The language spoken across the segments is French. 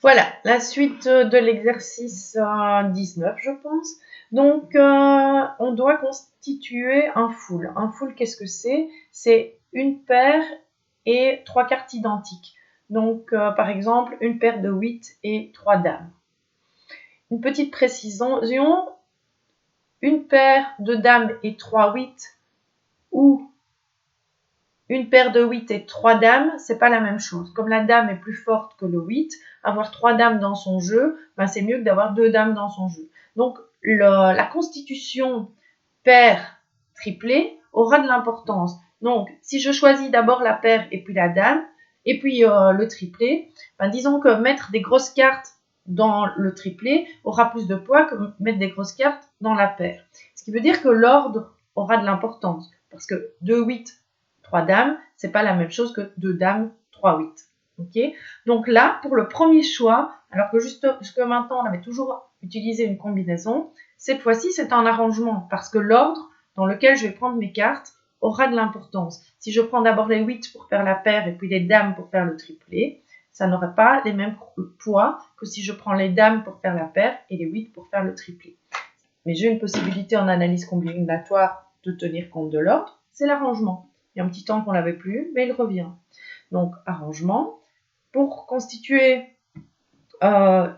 Voilà, la suite de l'exercice 19, je pense. Donc, on doit constituer un full. Un full, qu'est-ce que c'est? C'est une paire et 3 cartes identiques. Donc, par exemple, une paire de 8 et 3 dames. Une petite précision, une paire de dames et 3 8 ou une paire de 8 et 3 dames, c'est pas la même chose. Comme la dame est plus forte que le 8, avoir 3 dames dans son jeu, ben c'est mieux que d'avoir 2 dames dans son jeu. Donc, la constitution paire triplée aura de l'importance. Donc, si je choisis d'abord la paire et puis la dame, et puis le triplé, ben disons que mettre des grosses cartes dans le triplé aura plus de poids que mettre des grosses cartes dans la paire. Ce qui veut dire que l'ordre aura de l'importance, parce que 2, 8, 3 dames, c'est pas la même chose que 2 dames, 3, 8. Okay, donc là, pour le premier choix, alors que jusque maintenant, on avait toujours utilisé une combinaison, cette fois-ci, c'est un arrangement, parce que l'ordre dans lequel je vais prendre mes cartes aura de l'importance. Si je prends d'abord les 8 pour faire la paire et puis les dames pour faire le triplé, ça n'aurait pas les mêmes poids que si je prends les dames pour faire la paire et les 8 pour faire le triplé. Mais j'ai une possibilité en analyse combinatoire de tenir compte de l'ordre, c'est l'arrangement. Il y a un petit temps qu'on ne l'avait plus, mais il revient. Donc, arrangement. Pour constituer d'abord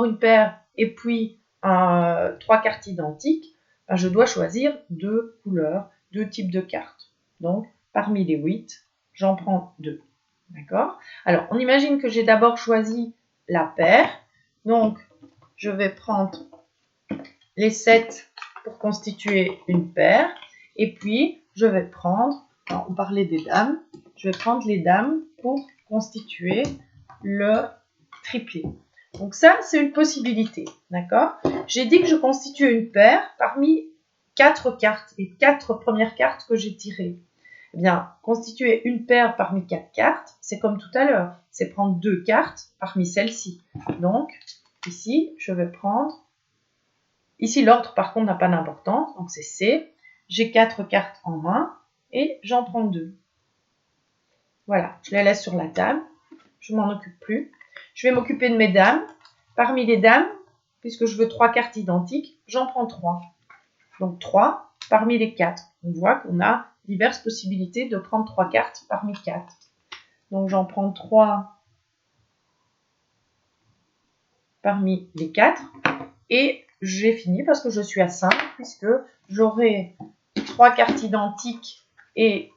une paire et puis 3 cartes identiques, je dois choisir 2 couleurs, 2 types de cartes. Donc, parmi les 8, j'en prends 2. D'accord? Alors, on imagine que j'ai d'abord choisi la paire. Donc, je vais prendre les 7 pour constituer une paire. Et puis, je vais prendre, on parlait des dames, je vais prendre les dames pour constituer le triplé. Donc ça, c'est une possibilité, d'accord? J'ai dit que je constitue une paire parmi 4 cartes, les 4 premières cartes que j'ai tirées. Eh bien, constituer une paire parmi 4 cartes, c'est comme tout à l'heure, c'est prendre 2 cartes parmi celles-ci. Donc, ici, je vais prendre... Ici, l'ordre, par contre, n'a pas d'importance, donc c'est C. J'ai 4 cartes en main et j'en prends 2. Voilà, je les laisse sur la table. Je ne m'en occupe plus. Je vais m'occuper de mes dames. Parmi les dames, puisque je veux 3 cartes identiques, j'en prends 3. Donc 3 parmi les 4. On voit qu'on a diverses possibilités de prendre 3 cartes parmi 4. Donc j'en prends 3 parmi les 4. Et j'ai fini parce que je suis à 5, puisque j'aurai 3 cartes identiques et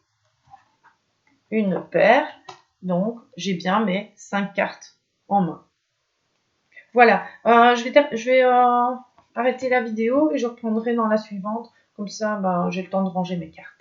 une paire. Donc, j'ai bien mes 5 cartes en main. Voilà, je vais arrêter la vidéo et je reprendrai dans la suivante. Comme ça, j'ai le temps de ranger mes cartes.